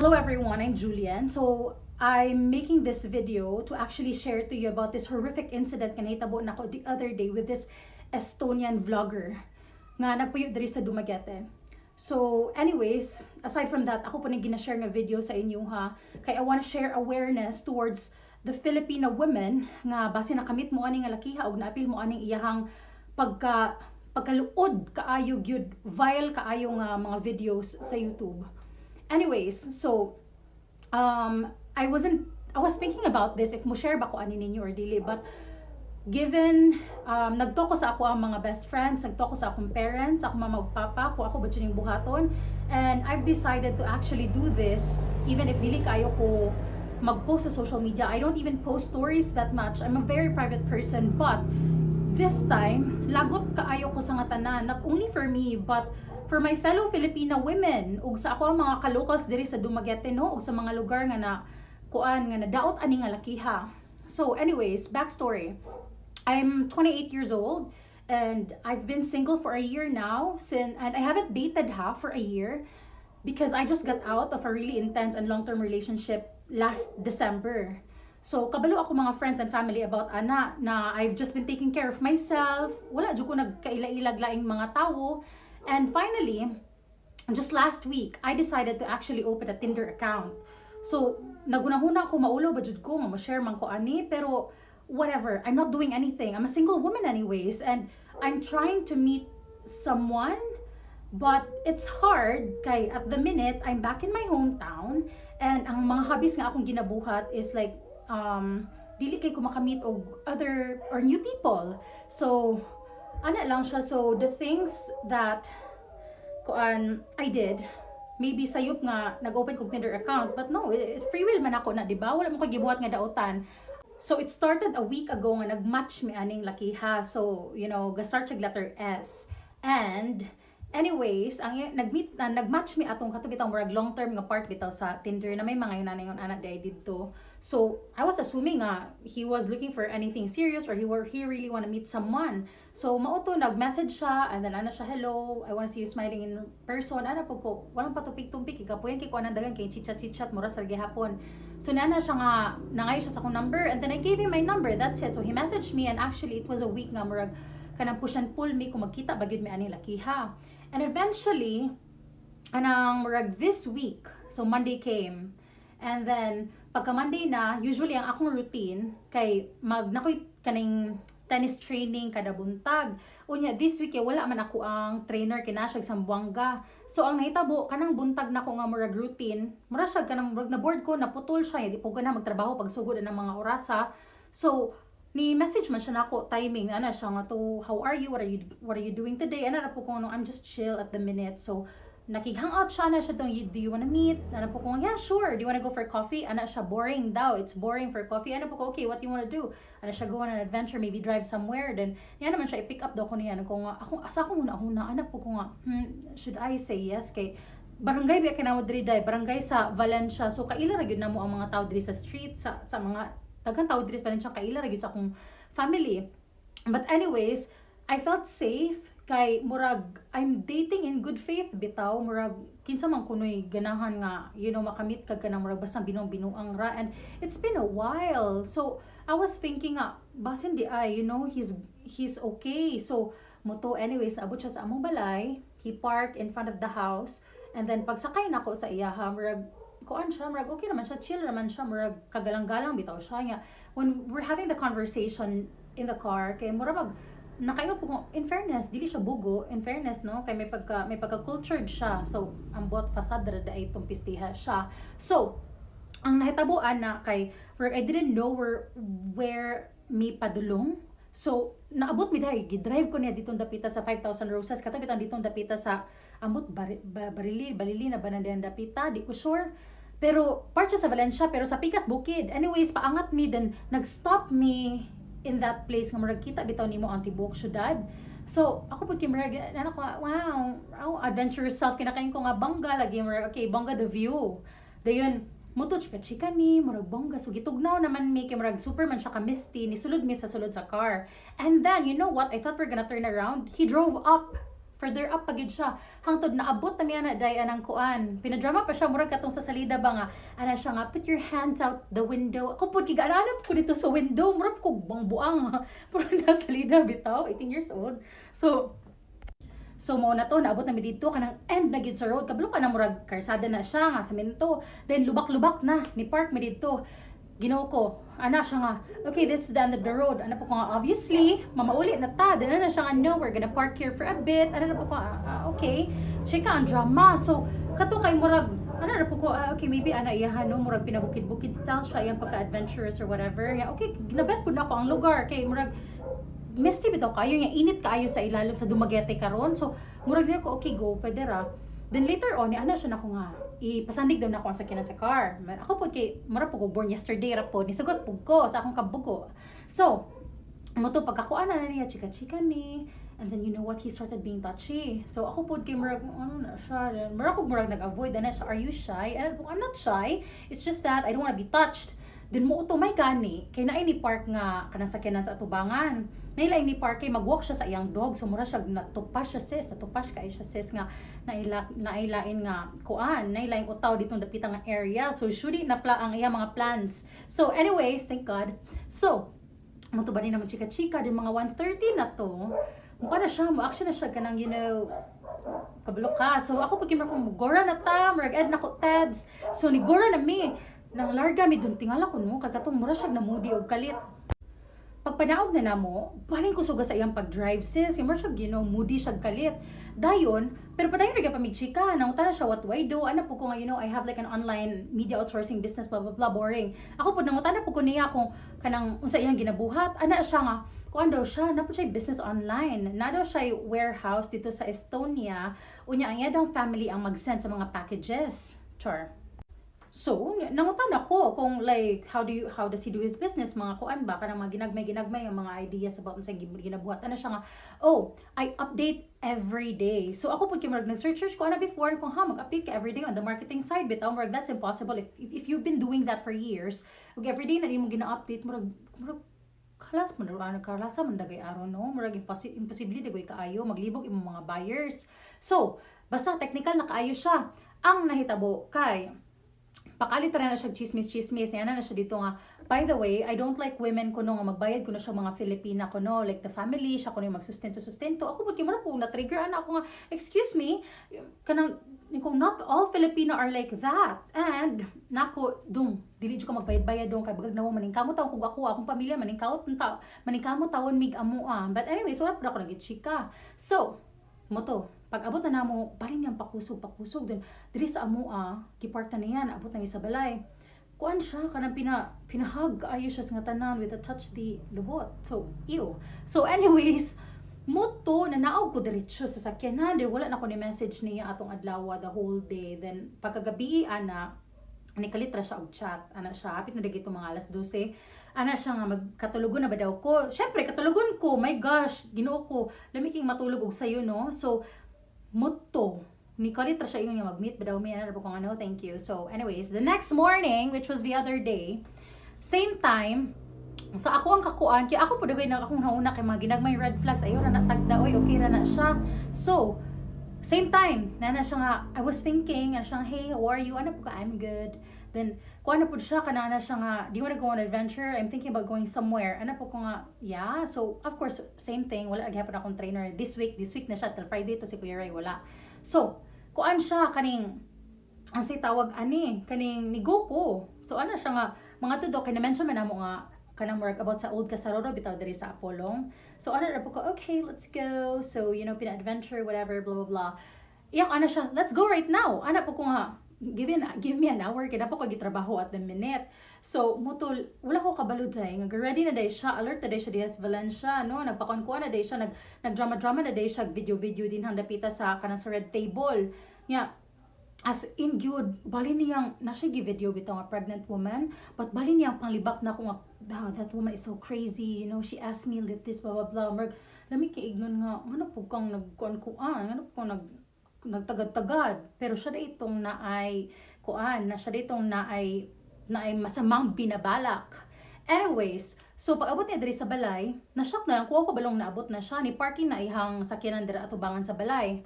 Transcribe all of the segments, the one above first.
Hello everyone, I'm Julian. So I'm making this video to actually share to you about this horrific incident na nahitabo nako the other day with this Estonian vlogger nga nagpuyo diri sa Dumaguete. So anyways, aside from that, ako po nang gina-share nga video sa inyo ha. Kay I want to share awareness towards the Filipino women nga base nakamit mo ani nga lakiha og naapil mo aning iyahang pagkaluod kaayo gyud, viral kaayo nga mga videos sa YouTube. Anyways, so I was thinking about this if mo share ba ko ani ninyo or dili, but given nagtoko sa ako ang mga best friends, nagtoko sa akong parents, ako mama ug papa, ako ba ning buhaton, and I've decided to actually do this even if dili kayo ko mag-post sa social media. I don't even post stories that much. I'm a very private person, but this time lagot kaayo ko sa nga tanan, not only for me but for my fellow Filipino women ug sa ako ang mga ka-locals diri sa Dumaguete no ug sa mga lugar nga na kuan nga nadaot ani nga lakiha. So anyways, backstory. I'm 28 years old and I've been single for a year now, and I haven't dated for a year because I just got out of a really intense and long-term relationship last December. So kabalo ako mga friends and family about ana na I've just been taking care of myself. Wala jud ko nagkaila-ilag laing mga tawo. And finally, just last week, I decided to actually open a Tinder account. So, nagunahuna ko maulo ba jud ko nga ma-share man ko ani, pero whatever, I'm not doing anything. I'm a single woman anyways, and I'm trying to meet someone, but it's hard kay at the minute I'm back in my hometown, and ang mga hobbies nga akong ginabuhat is like dili kay ko makamit og other or new people. So ana lang siya. So the things that I did, maybe sayop nga nag-open kog Tinder account, but no, free will man ako na, di ba? Wala mo ko gibuhat nga daotan. So it started a week ago nga nag-match mi aning lakiha. So, you know, ga-start siya letter S. And anyways, ang nag-match mi atong kato bitang murag long term nga part bitaw sa Tinder na may mga inanay yon anak day didto. So I was assuming he was looking for anything serious or he really want to meet someone. So mauto nag-message siya and then ana siya, hello, I want to see you smiling in person. Ana pag ko walang patupik-tumpik ikapuyan kay ko anang dagan kay chit-chat mura sa gihapon. So nana siya nga nangay siya sa akong number and then I gave him my number. That's it. So he messaged me and actually it was a week nga murag kanang push and pull me kung magkita ba gyud mi ani lakiha. And eventually anang murag this week, so Monday came. And then pagka Monday na, usually ang akong routine kay nakoy kaning tennis training kada buntag. Unya this week wala man ako ang trainer kinasag sa Buanga. So ang nahitabo kanang buntag nako nga murag routine, mura siya kanang murag na board ko naputol siya, di po na magtrabaho pag sugod ng mga orasa. So ni message man siya nako timing ana siya nga to, how are you, what are you doing today, ana na po ko no, I'm just chill at the minute. So nakig-hangout siya na siya tong, do you wanna meet? Ano po kung, yeah, sure. Do you wanna go for coffee? Ano siya, boring daw. It's boring for coffee. Ano po ko, okay, what do you wanna do? Ano siya, go on an adventure, maybe drive somewhere. Then, yan naman siya, i-pick up daw ko niya. Ano ko nga, asa akong huna-huna. Ano po ko nga, should I say yes? Kay, barangay biya kinawad diri day, barangay sa Valencia. So, kaila ra gyud namo ang mga tao diri sa street, sa mga, tagang tao diri Valencia, kaila ra gyud sa akong family. But anyways, I felt safe kay murag I'm dating in good faith bitaw, murag kinsa man kunoy ganahan nga makamit kag kanang murag basta binuang ra, and it's been a while. So I was thinking basin di ay he's okay. So moto anyways abot siya sa among balay, he parked in front of the house, and then pagsakay nako sa iyaha murag kuan siya, murag okay naman siya, chill naman siya, murag kagalang-galang bitaw siya nga. When we're having the conversation in the car kay murag nakaingon po, in fairness dili siya bugo, in fairness no, kay may pagka cultured siya. So ang buot fasad ra ay itong pistiha siya. So ang nahitabuan na kay I didn't know where me padulong. So naabot mi dai gidrive ko niya ditong dapita sa 5,000 Roses, katabi ang ditong dapita sa ambot balili na banandian dapita, di ko sure. Pero part siya sa Valencia, pero sa Pikas Bukid. Anyways, paangat mi, then nag-stop me in that place nga murag kita bitaw nimo ang tibuok syudad. So ako pud kay murag ano ko, wow, adventurous self kinakain ko nga bangga lagi murag okay, bangga the view. Dayon muto chika mi murag bangga, so gitugnaw naman mi kay murag superman siya ka misty, ni sulod mi sa sulod sa car. And then you know what, I thought we're gonna turn around. He drove up further up pagid siya hangtod naabot na niya na day anang kuan pinadrama pa siya murag katong sa salida ba nga ana siya nga put your hands out the window ako pud gigaanap ko dito sa window murag ko buang murag na salida bitaw 18 years old so mao na to naabot na mi dito kanang end na gid sa road kabalo ka na murag karsada na siya nga semento then lubak-lubak na ni park mi dito Ginoo ko, ana siya nga, okay, this is the end of the road. Ano po ko nga, obviously, mamauli na ta. Then ano siya nga, no, we're gonna park here for a bit. Ano na po ko, okay. Chika ang drama. So, kato kay murag, ano na po ko, okay, maybe ana iyahan, no, murag pinabukid-bukid style siya, yung pagka-adventurous or whatever. Nga, okay, nabet po na ako ang lugar. Okay, murag, misty bitaw kayo, nga init kaayo sa ilalim sa Dumaguete karon. So, murag niya ko, okay, go, pwede ra. Then later on, ana siya na ko nga, ipasandig daw na ako ang sakyanan sa car. Ako po kay mura po ko born yesterday ra po nisugot po ko sa akong kabugo. So, mo to pagkakuan na niya chika-chika ni and then you know what he started being touchy. So ako po kay murag ano na siya. Murag ko murag nag-avoid ana siya. Are you shy? And I'm not shy. It's just that I don't want to be touched. Then mo uto may gani kay naay ni park nga kanang sakyanan sa atubangan. Nailay ni park kay mag-walk siya sa iyang dog. So mura siya natupas siya sis, natupas kay siya sis nga nailain nga kuan, nailaing utaw ditong dapitang nga area. So shuri na ang iyang mga plans. So anyways, thank God. So mo to ba din naman chika-chika din mga 1:30 na to. Mukha na siya, mo-action na siya kanang you know kabalo ka. So ako pag kimra kong gora na ta, murag ed na ko tabs. So ni gora na mi nang larga mi dun tingala ko no kay katong mura siya na moody og kalit. Pagpanaog na namo, paling ko suga sa iyang pag-drive sis, yung siya moody siya galit. Dayon, pero padayon rin pa chika, nang utana siya what do I do? Ano po ko nga, you know, I have like an online media outsourcing business, blah blah blah, boring. Ako po nang utana po ko niya kung kanang unsa iyang ginabuhat, ana siya nga, kuan daw siya, na po siya business online. Na daw siya warehouse dito sa Estonia, unya ang iyang family ang mag-send sa mga packages. Char. So, nangutan ako kung like how does he do his business, mga kuan ba kanang mga ginagmay ang mga ideas about sa ginabuhat. Ano siya nga, oh, I update every day. So ako pud kimurag nag-search ko ana before kung mag-update ka every day on the marketing side, but murag that's impossible if you've been doing that for years. Ug every day na nimo gina-update murag kalas man ra kalasa man dagay araw no, murag imposible dagoy kaayo maglibog imong mga buyers. So, basta technical na kaayo siya. Ang nahitabo kay pakalit na siya chismis niya na siya dito nga, by the way, I don't like women ko no nga magbayad ko na siya mga Filipina ko no, like the family siya ko no magsustento ako pud kimura po na trigger ana ako nga, excuse me, kanang not all Filipino are like that. And nako dum dili jud ko magbayad-bayad dong kay bagag na mo maningkamot taw kung ako akong pamilya maningkamot tawon mig amoa. But anyway, so wala pud ako nagitsika. So mo to pag abot na namo balin niyang pakusog din diri sa amoa giparta niyan abot na mi sa balay kuan siya kanang pinahag ayo siya sa tanan with a touch the lubot. So ew. So anyways, moto na naog ko diretso sa sakyanan di wala na ko ni message niya atong adlaw the whole day. Then pagkagabi ana ani kalitra siya og chat ana siya hapit na dagito mga alas 12 ana siya nga magkatulugon na ba daw ko. Syempre katulugon ko, my gosh, Ginoo ko lami king matulog og sayo no. So motto ni kalitra siya ingon nga mag-meet ba daw mi ana ko ano, thank you. So anyways, the next morning which was the other day, same time sa ako ang kakuan kay ako pud na akong nauna kay mga ginagmay red flags ayo ra na tagda oy okay ra na siya. So same time na siya nga I was thinking and siya hey how are you ano po ka I'm good. Then kuan na pud siya kana siya nga do you want to go on an adventure, I'm thinking about going somewhere ano po ko nga yeah. So of course same thing wala gyapon akong trainer this week na siya till Friday to si Kuya Ray wala. So kuan siya kaning ang say tawag ani kaning nigo ko. So ana siya nga mga tudok kay na-mention man namo nga kanang work about sa old Kasaroro bitaw diri sa Apolong. So ana ra po ko okay let's go. So you know pina-adventure whatever blah blah blah. Iyak ana siya let's go right now. Ana po ko nga give me an hour kaya po ko gitrabaho at the minute. So mutol wala ko kabalod say nga ready na day siya, alert na day siya dias Valencia no, nagpakonkuan na day siya, nagdrama na day siya, video din hang dapita sa kanang sa red table. Nya as in good bali niyang na siya gi-video bitaw nga pregnant woman, but bali niyang panglibak na ko nga that woman is so crazy, you know, she asked me this blah blah blah. Merg lami kay ignon nga ano po kang nagkuan ano po nagtagad-tagad pero siya itong naay kuan na siya itong naay masamang binabalak. Anyways, So pag abot niya diri sa balay, na-shock na lang kuha ko balong naabot na siya ni parking na ihang sakyanan dira atubangan sa balay.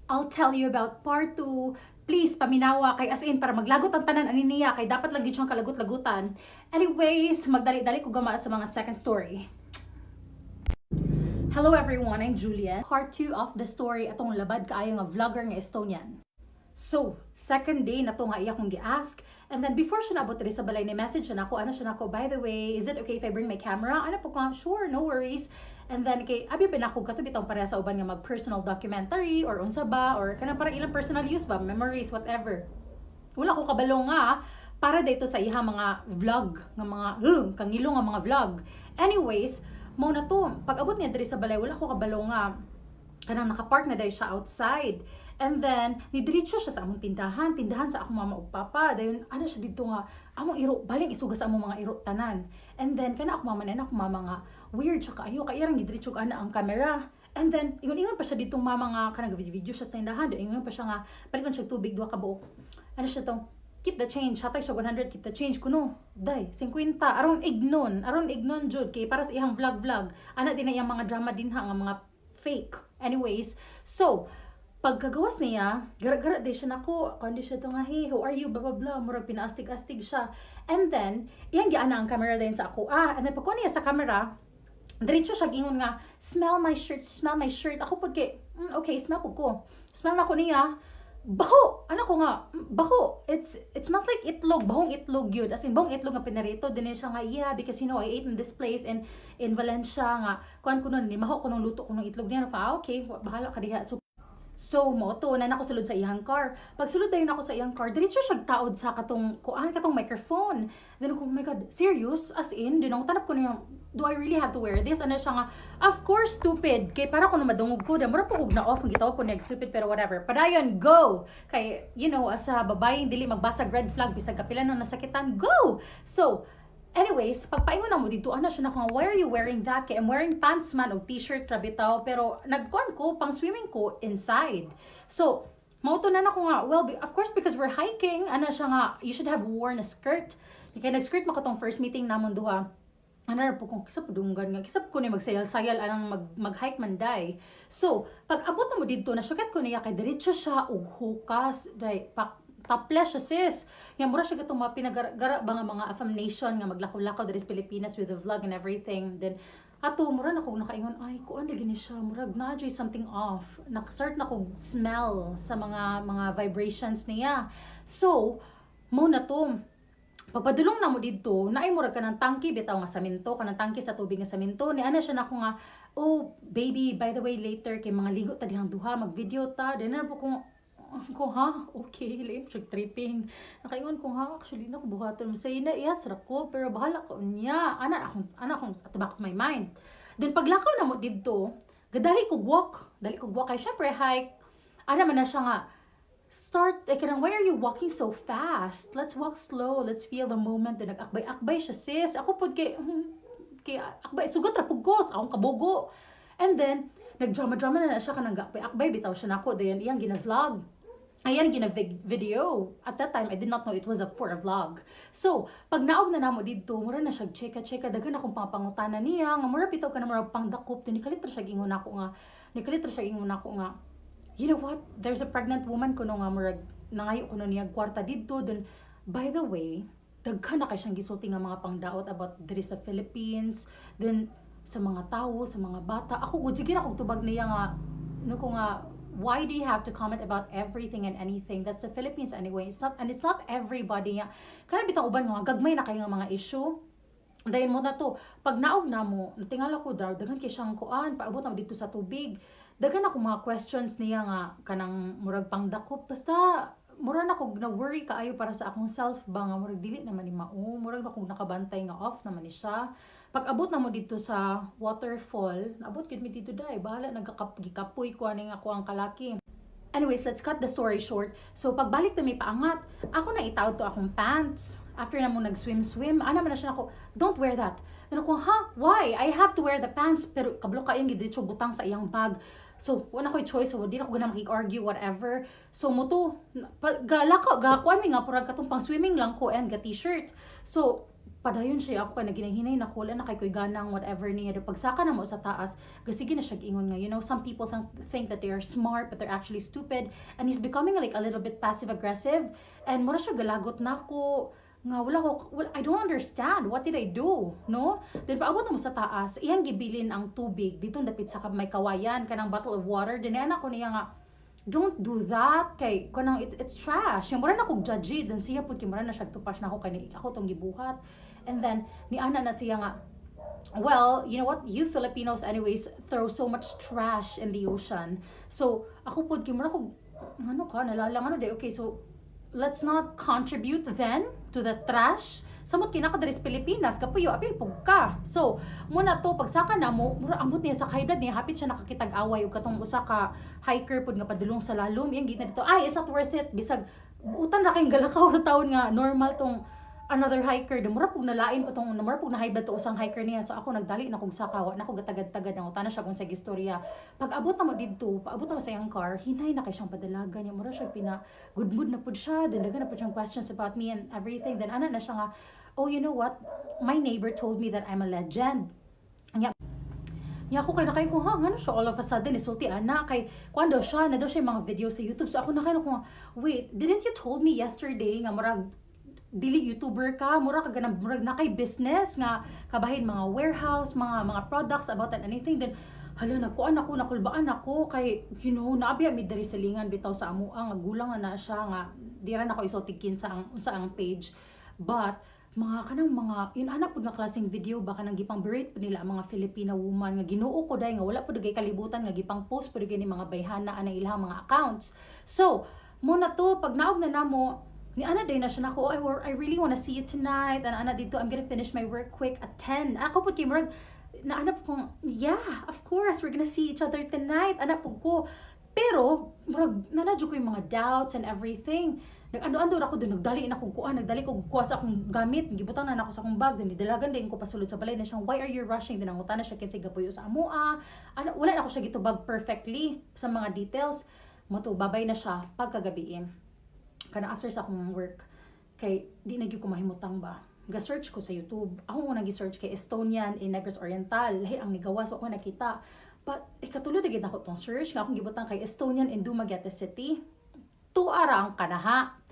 I'll tell you about part 2. Please, paminawa kay as in para maglagot ang tanan ani niya kay dapat lagi siyang kalagot-lagutan. Anyways, magdali-dali ko gama sa mga second story. Hello everyone, I'm Juliet. Part 2 of the story atong labad kaayo nga vlogger nga Estonian. So, second day na to nga iya kong gi-ask. And then before siya nabot diri sa balay ni message siya nako, ano siya nako, by the way, is it okay if I bring my camera? Ano po ko, sure, no worries. And then kay abi pinako kato bitong pareha sa uban nga mag personal documentary or unsa ba or kana para ilang personal use ba, memories, whatever. Wala ko kabalo nga para dito sa iha mga vlog nga mga kangilo nga mga vlog. Anyways, mo na to, pag abot niya diri sa balay wala ko kabalo nga kanang nakapark na dahil siya outside. And then, nidiretso siya sa among tindahan sa akong mama ug papa. Dayon, ano siya dito nga, among iro, baling isuga sa among mga iro tanan. And then, kana akong mama na akong mama nga, weird siya kaayo, kaya rang nidiretso ana ang camera. And then, ingon pa siya ditong mama nga, kanang video siya sa tindahan. Dayon, ingon pa siya nga, balikan siya tubig, 2 ka buok. Ano siya tong, keep the change, hatag siya 100, keep the change. Kuno, day, 50, aron ignon jud kay para sa ihang vlog. Ana din na iyang mga drama din ha, nga mga fake. Anyways, so, pagkagawas niya, gara-gara di siya nako, kundi siya to nga, hey, how are you, blah blah blah, murag pinaastig-astig siya. And then, iyang giana ang camera din sa ako. And then pagkuha niya sa camera, diretso siya gingon nga, smell my shirt. Ako pag okay, smell ko. Smell na ko niya, baho! Ano ko nga, baho. It smells like itlog, bahong itlog yun. As in, bahong itlog nga pinarito. Din siya nga, yeah, because you know, I ate in this place in Valencia nga. Kuhan ko nun, maho ko nung luto ko ng itlog niya. Okay, bahala ka diha. So mo to na nako sulod sa iyang car. Pag sulod dayon ako sa iyang car, diretso siya taod sa katong microphone. Then ako, oh my god, serious? As in, din ako tanap ko niya, do I really have to wear this? Ano siya nga, of course, stupid. Kay para ko na madungog ko, mura po kog na off, ang gitaw ko niya stupid pero whatever. Padayon, go. Kay you know, as a babaeng dili magbasag red flag bisag kapilan no nasakitan, go. So, anyways, pagpaingon na mo dito, ano siya na kung, why are you wearing that? Kaya I'm wearing pants man o t-shirt, trabitaw, pero nagkuhan ko, pang swimming ko, inside. So, mauto na ko nga, well, of course, because we're hiking, ano siya nga, you should have worn a skirt. Kaya nag-skirt mo ko tong first meeting namon duha. Ano po kung kisap dunggan nga, kisap ko ni magsayal-sayal, anang mag-hike man day. So, pag abot na mo dito, nasukat ko niya, kay diretso siya, hukas, day, topless siya sis. Nga mura siya gatong mga pinagara mga affirmation nga maglakaw-lakaw diri sa Pilipinas with the vlog and everything. Then ato mura na ko nakaingon, ay kuan lagi ni siya, murag na something off. Nakasart na ko smell sa mga vibrations niya. So, mo na to. Pagpadulong na mo dito, naay murag kanang tangki bitaw nga saminto, kanang tangki sa tubig nga saminto. Ni ana siya nako nga, oh baby, by the way later kay mga ligo ta dihang duha, mag-video ta. Then na po ko ha, okay, late siya tripping. Nakaingon ko ha, actually nakubuhatan mo sa ina, yes, rako, pero bahala ko niya. Ana akong at the back of my mind. Then paglakaw na mo dito, dali ko walk kay syempre hike. Ana man na siya nga, kanang, why are you walking so fast? Let's walk slow, let's feel the moment. Then nag-akbay siya sis. Ako pud kay akbay, sugot ra pud ko, akong kabugo. And then, nagdrama-drama na siya kanang akbay bitaw siya nako. Dayon iyang gina-vlog. Ayan, gina-video. At that time, I did not know it was for a vlog. So, pag naog na namo dito, mura na siya cheka, dagan akong pangutana niya, nga mura bitaw ka na mura pangdakop, nikalit ra siya ingon nako nga, you know what? There's a pregnant woman kuno nga murag nangayo kuno niya kwarta dito. Then, by the way, daghan na kay siyang gisulti nga mga pangdaot about diri sa Philippines. Then, sa mga tao, sa mga bata. Ako gud sige ra kog tubag niya nga ko nga, why do you have to comment about everything and anything? That's the Philippines anyway. It's not everybody nga. Kana bitang uban nga gagmay na kay nga mga issue. Dayon mo na to, pag naog na mo, tingala ko daw, daghan kay siyang kuan, paabot na dito sa tubig. Daghan ako mga questions niya nga kanang murag pangdakop. Basta mura na kog na worry kaayo para sa akong self ba nga murag dili naman ni mao, murag na kog nakabantay nga off naman ni siya. Pag abot na mo dito sa waterfall, abot gid mi dito dai, bahala nagkakapoy ko ani nga ako ang kalaki. Anyways, let's cut the story short. So pagbalik na may paangat, ako na itawd to akong pants. After na mo nag-swim, ana man na siya ako, don't wear that. Ano ko, ha? Why? I have to wear the pants. Pero kablo ka yung gidritso butang sa iyang bag. So, wala ko'y choice. So, di na ko ganang makik-argue, whatever. So, mo to, gakuan mi nga, purag katong pang swimming lang ko and ga t-shirt. So, padayon siya ako kay naginahinay na wala na kay koy ganang whatever niya do pagsaka na mo sa taas gasige na siya ingon nga, you know, some people think that they are smart but they're actually stupid, and he's becoming like a little bit passive aggressive, and mura siya galagot nako nga I don't understand, what did I do, no? Then paabot na mo sa taas iyang gibilin ang tubig dito dapit sa may kawayan kanang bottle of water, then ana ko niya nga don't do that kay kanang it's trash yung mura na kog judge then siya pud kay mura na siya tupas na ako kay ako tong gibuhat. And then ni ana na siya nga, well, you know what, you Filipinos anyways throw so much trash in the ocean, so ako pud kay mura kog ano ka nalalang ano day, okay, so let's not contribute then to the trash samot kinakadiri sa Pilipinas kapuyo apil pug ka. So muna to pagsaka na mo mura ambot niya sa high blood niya hapit siya nakakitag away ug katong usa ka hiker pud nga padulong sa lalom iyang gitna dito ay it's not worth it bisag utan ra kay galakaw ra taon nga normal tong another hiker de mura pug nalain pa tong mura pug na high blood to usang hiker niya, so ako nagdali na kog saka wa na ko gatagad-tagad ang utana siya kung sa istorya. Pag abot na mo didto paabot na mo sa iyang car hinay na kay siyang padalagan niya mura siya pina good mood na pud siya, then dagan na pud siyang questions about me and everything, then ana na siya nga, oh, you know what? My neighbor told me that I'm a legend. Nya ako kay nakay ko ha, ngano siya all of a sudden isulti ana kay kuan daw siya na daw siya mga video sa YouTube. So ako nakay ko, wait, didn't you told me yesterday nga murag dili YouTuber ka, mura ka ganang murag na kay business nga kabahin mga warehouse, mga products about that anything, then hala nakuan ako nakulbaan ako kay you know naabiya mi diri sa lingan bitaw sa amuang nga gulang na siya nga dira na ko isotikin sa ang page, but mga kanang mga yun anak pud nga klaseng video baka nang gipang berate pud nila ang mga Filipina woman nga Ginoo ko dai nga wala pud gay kalibutan nga gipang post pud gani mga bayhana anang ilang mga accounts. So muna to pag naog na namo ni ana day na siya nako, I really want to see you tonight, and ana dito I'm gonna finish my work quick at 10. Ako pud kay murag na ana po yeah, of course we're gonna see each other tonight ana pud ko, pero murag nanadyo ko yung mga doubts and everything. Nag-ando-ando ako doon, nagdali na kong kuan, nagdali ko kuha sa akong gamit, gibutang na ako sa akong bag, then dalagan din ko pasulod sa balay na siyang, why are you rushing? Then nangutan na siya kinsig gapuyo sa amoa. Wala na ako siya gitubag perfectly sa mga details. Moto babay na siya pagkagabi. Kana after sa akong work, kay di na gyud ko mahimutang ba. Ga-search ko sa YouTube. Ako unang gi-search kay Estonian in Negros Oriental. Lahi ang nigawa so ako nakita. But ikatulod gid ako tong search nga akong gibutang kay Estonian in Dumaguete City. Tuara ang kanaha.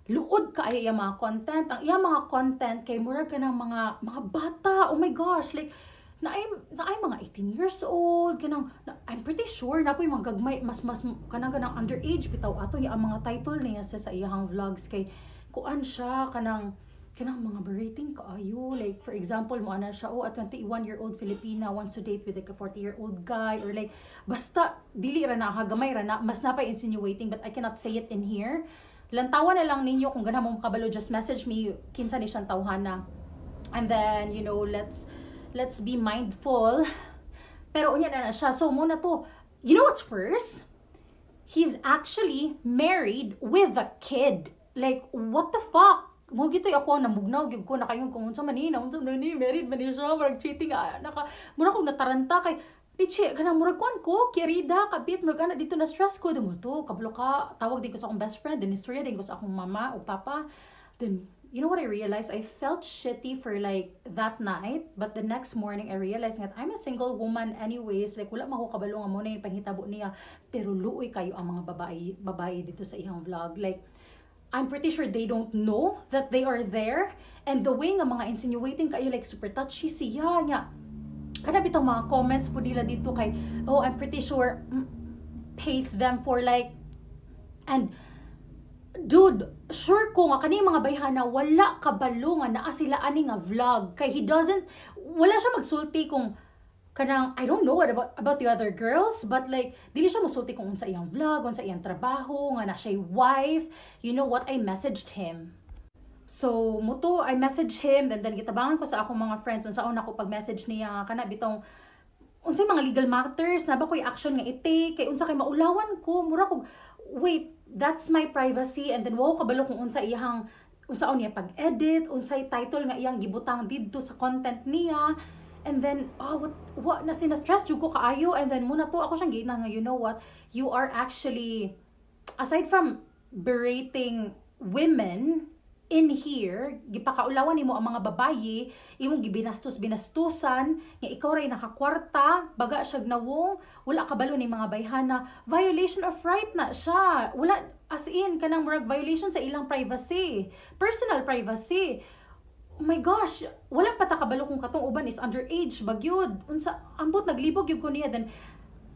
Luod kaayo yung mga content. Ang iyang mga content kay murag ka ng mga bata. Oh my gosh, like na ay mga 18 years old kanang I'm pretty sure na po yung mga gagmay mas kanang underage bitaw ato yung mga title niya sa iyang vlogs kay kuan siya kanang mga berating kaayo, like for example mo ana siya, oh, a 21-year-old Filipina wants to date with like a 40-year-old guy, or like basta dili ra na hagamay ra na mas napay insinuating but I cannot say it in here. Lantawan na lang ninyo kung ganahan mo kabalo, just message me kinsa ni siyang tawhana, and then you know let's be mindful. Pero unya na siya, so muna to, you know what's worse, he's actually married with a kid. Like what the fuck, mo gito ako namugnaw gyud ko na kayon kung unsa man ni married man ni siya, murag cheating mura ko nataranta kay Richie, kanang murag kuan ko, kirida, kabit, murag ana dito na stress ko, demo to, kablo ka, tawag din ko sa akong best friend, then istorya din ko sa akong mama o papa. Then, you know what I realized? I felt shitty for like that night, but the next morning I realized that I'm a single woman anyways, like wala man ko kabalo nga mo na yung panghitabo niya, pero luoy kayo ang mga babae dito sa iyang vlog. Like, I'm pretty sure they don't know that they are there, and the way nga mga insinuating kayo, like super touchy siya niya. Kada bitong mga comments po nila dito kay, oh, I'm pretty sure pays them for like, and dude, sure ko nga kani mga bayhana wala kabalo nga naa sila ani nga vlog kay wala siya magsulti kung kanang I don't know what about the other girls, but like dili siya mosulti kung unsa iyang vlog, unsa iyang trabaho, nga na siya wife. You know what, I messaged him. So, muto, I messaged him, then gitabangan ko sa akong mga friends, unsa una ko pag-message niya, kana bitong, unsay mga legal matters, na ba ko'y action nga i-take, kay unsa kay maulawan ko, mura ko, wait, that's my privacy, and then wow kabalo kung unsa niya pag-edit, unsay title nga iyang gibutang didto sa content niya, and then, oh, what na sina-stress jud ko kaayo, and then muna to, ako siyang gina nga, you know what, you are actually, aside from berating women, in here, gipakaulawan nimo ang mga babayi, imong gibinastos-binastusan, nga ikaw ray nakakwarta, baga siya gnawong, wala kabalo ni mga bayhana, violation of right na siya. Wala, as in, kanang murag violation sa ilang privacy, personal privacy. Oh my gosh, wala pa ta kabalo kung katong uban is underage, bagyod. Unsa, ambot naglibog yung ko niya. Then,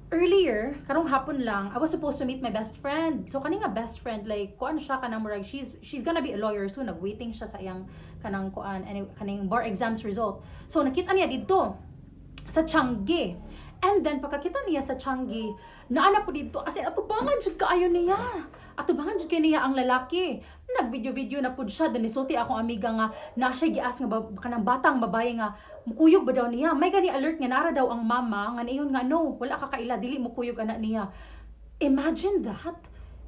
earlier, karong hapon lang, I was supposed to meet my best friend. So kani nga best friend, like kuan siya kanang murag she's gonna be a lawyer soon. Nagwaiting siya sa iyang kanang kuan kaning bar exams result. So nakita niya dito sa Changi. And then pagkakita niya sa Changi, naana po dito as in atubangan jud kaayo niya. Atubangan jud kay niya ang lalaki. Nag-video na pud siya, then isulti akong amiga nga na siya gias nga kanang batang babae nga mukuyog ba daw niya. May gani alert nga nara daw ang mama nga niyon nga no, wala ka kaila dili mukuyog anak niya. Imagine that.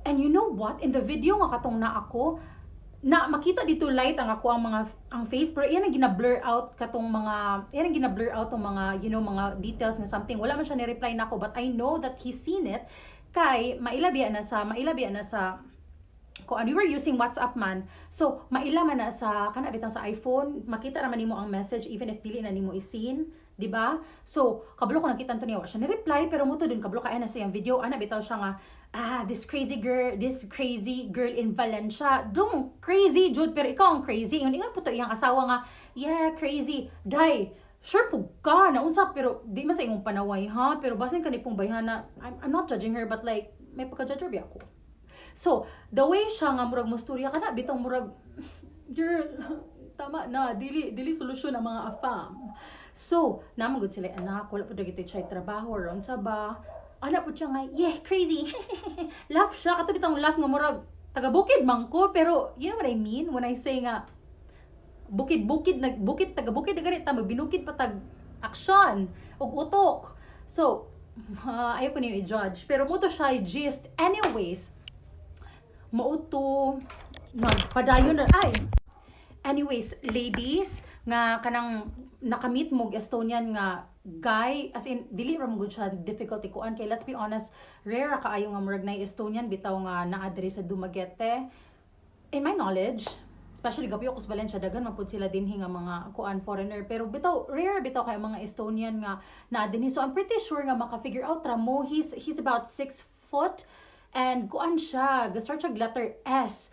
And you know what? In the video nga katong na ako, na makita dito light ang ako ang face, pero iyan ang gina-blur out katong mga iyan ang gina-blur out tong mga mga details nga something. Wala man siya ni reply nako, but I know that he's seen it kay mailabi na sa kung we were using WhatsApp man, so maila man na sa kana bitang sa iPhone, makita naman nimo ang message even if dili na nimo i-seen, di ba? So kabalo ko nakita niya wa siya ni reply, pero muto dun kabalo ka na sa iyang video ana bitaw siya nga this crazy girl in Valencia. Dong crazy jud, pero ikaw ang crazy. Ingon po to iyang asawa nga, yeah, crazy. Day, sure po ka na unsa, pero di man sa imong panaway ha, pero basin kanipong bayhana. I'm not judging her, but like may pagka-judge ako. So, the way siya nga murag musturya kana bitong murag girl, tama na, dili solusyon ang mga afam. So, naman gud sila anak, wala pud gito siya trabaho or unsa ba. Ana pud siya nga, yeah, crazy. Laugh siya kato bitong laugh nga murag taga-bukid man ko, pero you know what I mean when I say nga bukid taga-bukid na ganit ta magbinukid pa tag action ug utok. So, ayoko niyo i-judge, pero mo to siya gist anyways. Mauto nagpadayon na ay. Anyways, ladies, nga kanang nakamit mo Estonian nga guy, as in dili ra mo gud siya difficulty kuan kay let's be honest, rare kaayo nga murag nay Estonian bitaw nga naa diri sa Dumaguete. In my knowledge, especially gabi ako sa Valencia, dagan man pud sila dinhi nga mga kuan foreigner, pero bitaw rare bitaw kay mga Estonian nga naa dinhi. So I'm pretty sure nga maka-figure out ra mo, he's about 6 foot. And kuan siya, start siya letter S.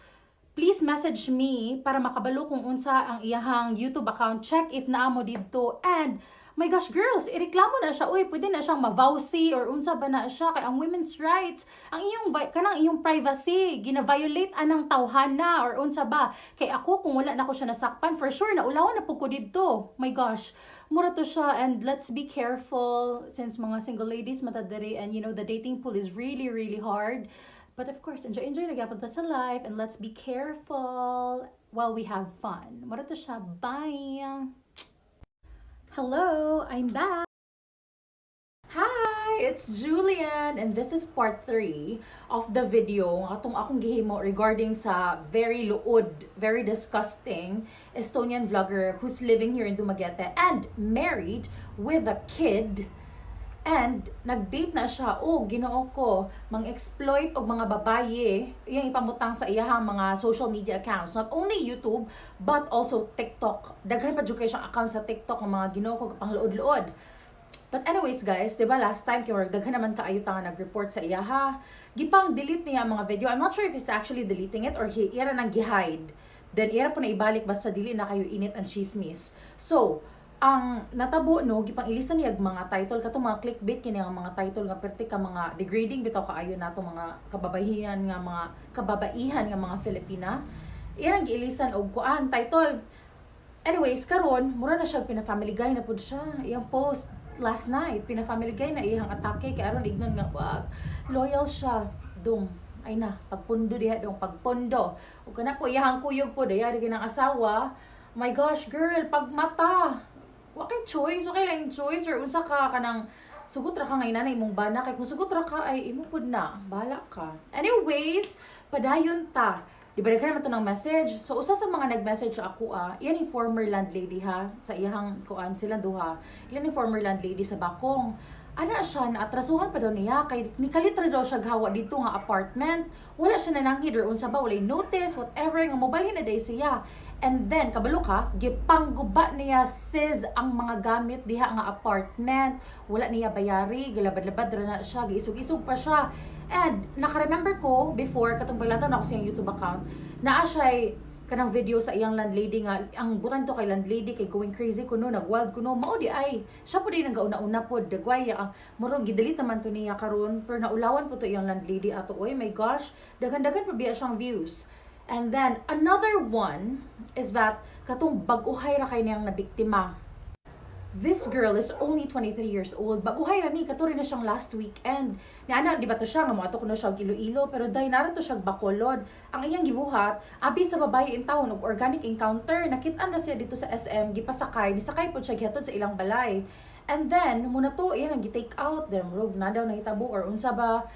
Please message me para makabalo kung unsa ang iyahang YouTube account. Check if naa mo dito. And my gosh, girls, ireklamo na siya. Uy, pwede na siyang mavowsy or unsa ba na siya kay ang women's rights, ang iyong privacy gina-violate anang tawhana or unsa ba. Kay ako kung wala na ko siya nasakpan, for sure na ulawan na pud ko dito. My gosh. Mura to siya, and let's be careful since mga single ladies matadiri, and you know the dating pool is really hard, but of course enjoy nagyapon ta sa life, and let's be careful while we have fun. Mura to siya. Bye. Hello, I'm back. Hi, it's Julian, and this is part 3 of the video atong akong gihimo regarding sa very luod, very disgusting Estonian vlogger who's living here in Dumaguete and married with a kid, and nag-date na siya. Oh, Ginoo ko, mang-exploit og mga babaye iyang ipamutang sa iyahang mga social media accounts, not only YouTube but also TikTok. Daghan pa jud kay siyang account sa TikTok ng mga Ginoo ko pangluod-luod. But anyways guys, diba last time kay daghan naman kaayo ta nga nag-report sa iya ha. Gipang delete niya ang mga video. I'm not sure if he's actually deleting it or ira nang gi-hide. Then ira po na ibalik basta dili na kayo init ang chismis. So, ang natabo no, gipang ilisan niya mga title katong mga clickbait kini ang mga title nga perti ka mga degrading bitaw kaayo nato mga kababaihan nga mga Filipina. Irang giilisan og kuan title. Anyways, karon mura na siya pina-family guy na pud siya. Iyang post last night, pina-family guy na iyang atake kay aron ignon nga wag loyal siya dong ay na pagpundo diha dong pagpondo ug kana po iyang kuyog po diha di kinang asawa. My gosh girl, pagmata wa kay choice, okay lang choice or unsa ka kanang sugot ra ka nga inanay imong bana kay kung sugot ra ka ay imo pud na bahala ka. Anyways, padayon ta. Diba naman ito ng message. So, usa sa mga nag-message sa ako, yan yung former landlady ha, sa iyang kuan silang duha. Yan yung former landlady sa Bakong. ana siya na atrasuhan pa daw niya kay nikalit ra daw siya gawa dito nga apartment. Wala siya nanangid or unsa ba, wala notice whatever nga mobalhin na day siya. And then kabalo ka, gipangguba niya sis ang mga gamit diha nga apartment. Wala niya bayari, gilabad-labad ra na siya, giisog-isog pa siya. And naka-remember ko before katong paglatan ako sa iyang YouTube account, naa siya kanang video sa iyang landlady nga ang butan to kay landlady kay going crazy kuno, nagwild kuno, mao di ay siya po din nagauna-una pod dagwaya murag gidelete naman to niya karon pero naulawan po to iyang landlady ato. Oy my gosh, daghan-daghan pa biya siyang views. And then another one is that katong bag-uhay ra kay niyang nabiktima. This girl is only 23 years old. Baguhay ra ni, katuri na siyang last weekend. Niana, di ba to siya, nga mo ato ko na siya Iloilo, pero dahil naran to siya Bacolod. Ang iyang gibuhat, abi sa babae in town, og organic encounter, nakitaan na siya dito sa SM, gipasakay, nisakay po siya gihatod sa ilang balay. And then, muna to, iyan ang gi-take out, then rog na daw nahitabo, or unsa ba,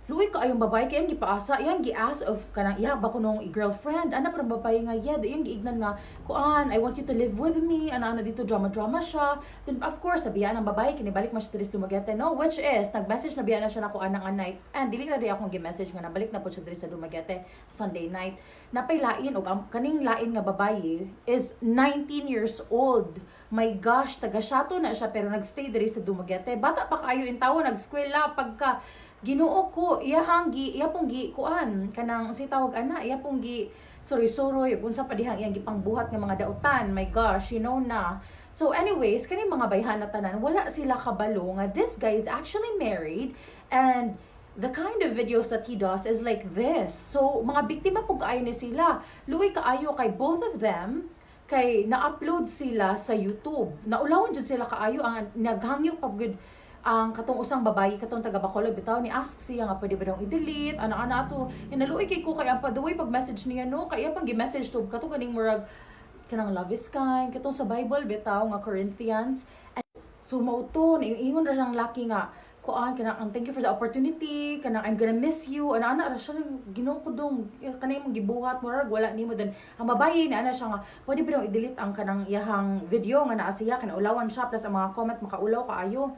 luwi ko ayong babae kay gipaasa iyang gi-ask of kanang iya ba kunong girlfriend ana parang babae nga yeah iyang giignan nga kuan I want you to live with me ana dito drama siya. Then of course sabihan ang babae kini balik man siya diri sa Dumaguete, no, which is nag-message na biya na siya nako anang night and dili na di akong gi-message nga nabalik na po siya diri sa Dumaguete Sunday night. Napay lain og kaning lain nga babae is 19 years old. My gosh, taga Shato na siya pero nagstay diri sa Dumaguete. Bata pa kayo in tawo, nag-eskwela pagka Ginoo ko, iya pong gi kuan kanang unsay tawag ana, iya pong gi suri-suroy unsa pa dihang iyang gipangbuhat nga mga dautan. My gosh, you know na. So anyways, kani mga bayhan na tanan, wala sila kabalo nga this guy is actually married and the kind of videos that he does is like this. So mga biktima pug kaayo ni sila. Luoy kaayo kay both of them kay na-upload sila sa YouTube. Naulawan jud sila kaayo ang naghangyo pa good ang katong usang babae katong taga Bacolod bitaw ni ask siya nga pwede ba daw i-delete ana ato hinaluoy kay ko kay ang pa the way pag message niya no kay pang gi-message to katong ganing murag kanang love is kind katong sa Bible bitaw nga Corinthians. And so mao to ingon ra siyang laki nga kuan kanang thank you for the opportunity kanang I'm gonna miss you ana ra siya Ginoo ko dong kanay mong gibuhat murag wala nimo then ang babae na ana siya nga pwede ba daw i-delete ang kanang iyahang video nga naa siya kana ulawan siya plus ang mga comment makaulaw kaayo.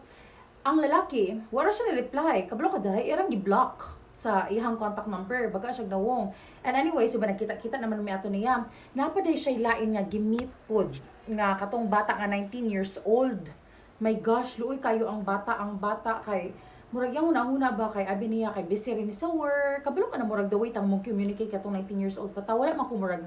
Ang lalaki, wala siya na-reply. Kabalo ka dahil, irang gi-block sa ihang contact number. Baga siya nawong. And anyway, so ba nagkita-kita naman may ato niya. Napaday siya lain nga gimit pod. Nga katong bata nga 19 years old. My gosh, luoy kayo ang bata kay murag yang una ba kay abi niya kay busy rin sa work. Kabalo ka na murag the way tang mong communicate katong 19 years old. Pata wala man ko murag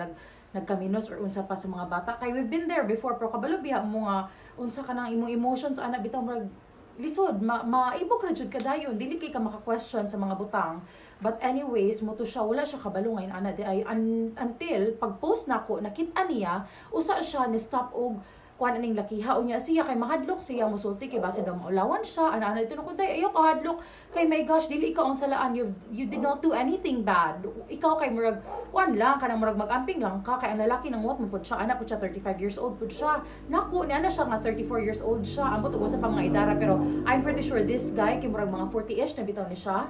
nagkaminos or unsa pa sa mga bata. Kay we've been there before pero kabalo biha mo nga unsa ka nang imong emotions ana bitaw murag lisod, maibok ra jud kadayon dili kay ka maka-question sa mga butang. But anyways, mo to siya wala siya kabalo ngayon ana di ay until pag-post nako nakita niya usa siya ni stop og kuan aning lakiha unya siya kay mahadlok siya mosulti kay base daw maulawan siya ana dito no kunday ayo ka hadlok kay my gosh dili ikaw ang salaan, you did not do anything bad. Ikaw kay murag kuan lang kanang murag mag-amping lang ka kay ang lalaki nang what mo pud siya ana pud siya 35 years old pud siya nako ni ana siya nga 34 years old siya ambot og usa pa mga idara pero I'm pretty sure this guy kay murag mga 40ish na bitaw ni siya.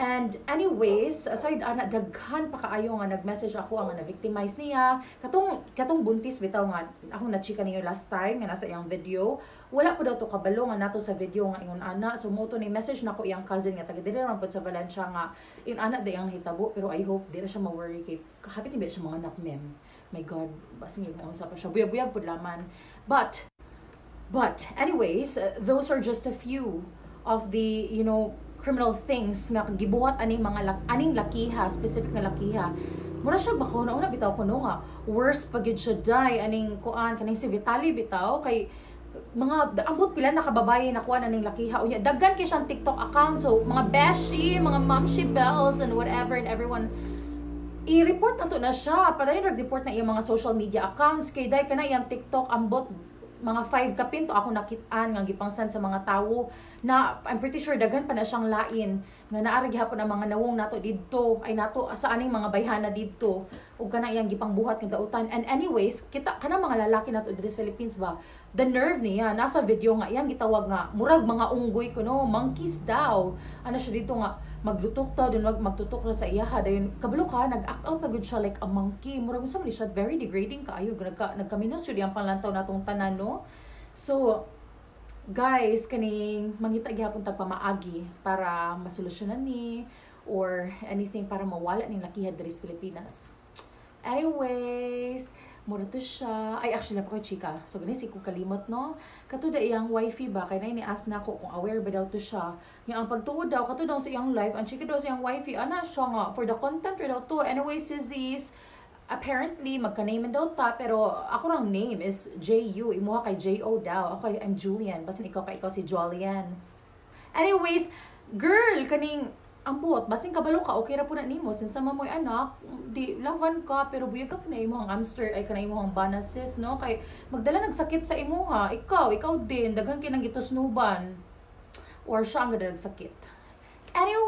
And anyways, aside ana daghan pa kaayo nga nag-message ako ang na-victimize niya. Katong buntis bitaw nga akong na-chika niyo last time nga nasa iyang video. Wala po daw to kabalo nga nato sa video nga ingon ana. So mo to ni message nako iyang cousin nga taga dili ra pud sa Valencia nga ingon ana dayang hitabo pero I hope di ra siya ma-worry kay kahapit ni siya mga nakmem. My God, basing yung unsa pa siya buyag-buyag pud laman. But anyways, those are just a few of the, you know, criminal things nga gibuhat aning mga aning lakiha, specific nga lakiha. Mura siya bako na una bitaw kuno nga worst pagid siya die aning kuan kaning si Vitali bitaw kay mga ambot pila na kababaye na kuan aning lakiha unya daghan kay siyang TikTok account. So mga beshi, mga momshi bells and whatever and everyone i-report nato na siya padayon nag-report na iyang mga social media accounts kay dai kana iyang TikTok ambot mga 5 kapinto ako nakitaan nga gipangsan sa mga tawo na I'm pretty sure daghan pa na siyang lain nga naara gihapon ang mga nawong nato didto ay nato sa aning mga bayhana didto ug kana iyang gipangbuhat nga dautan. And anyways, kita kana mga lalaki nato diri sa Philippines ba, the nerve niya nasa video nga iyang gitawag nga murag mga unggoy kuno, monkeys daw. Ana siya dito nga maglutok ta din magtutok ra sa iyaha dayon kabalo ka nag-act out pagud siya like a monkey murag unsa man siya very degrading kaayo nagkaminos jud ang panlantaw natong tanan no. So guys, kaning mangita gyapon tag pamaagi para masolusyonan ni or anything para mawala ning lakihan diri sa Pilipinas. Anyways, mura to siya. Ay, actually, na pa ko chika. So, ganun si ko kalimot, no? Kato da iyang wifey ba? Kaya na ini-ask na ko kung aware ba daw to siya. Yung ang pagtuod daw, kato daw sa iyang life, ang chika daw sa iyang wifey, ana siya nga, for the content or daw to. Anyways, sis, apparently, magka-name daw ta, pero ako rang name is J.U. Imuha kay J.O. daw. Ako, I'm Julian. Basin ikaw kay ikaw si Jolian. Anyways, girl, kaning ambot, basing kabalo ka, okay ra po na nimo. Since sama mo'y anak, di lawan ka, pero buyag ka po na imo ang hamster, ay kanay imo ang banasis, no? Kay, magdala nagsakit sa imuha. Ikaw din, daghan kinang gitusnuban. Or siya ang gadalag sakit. Anyway,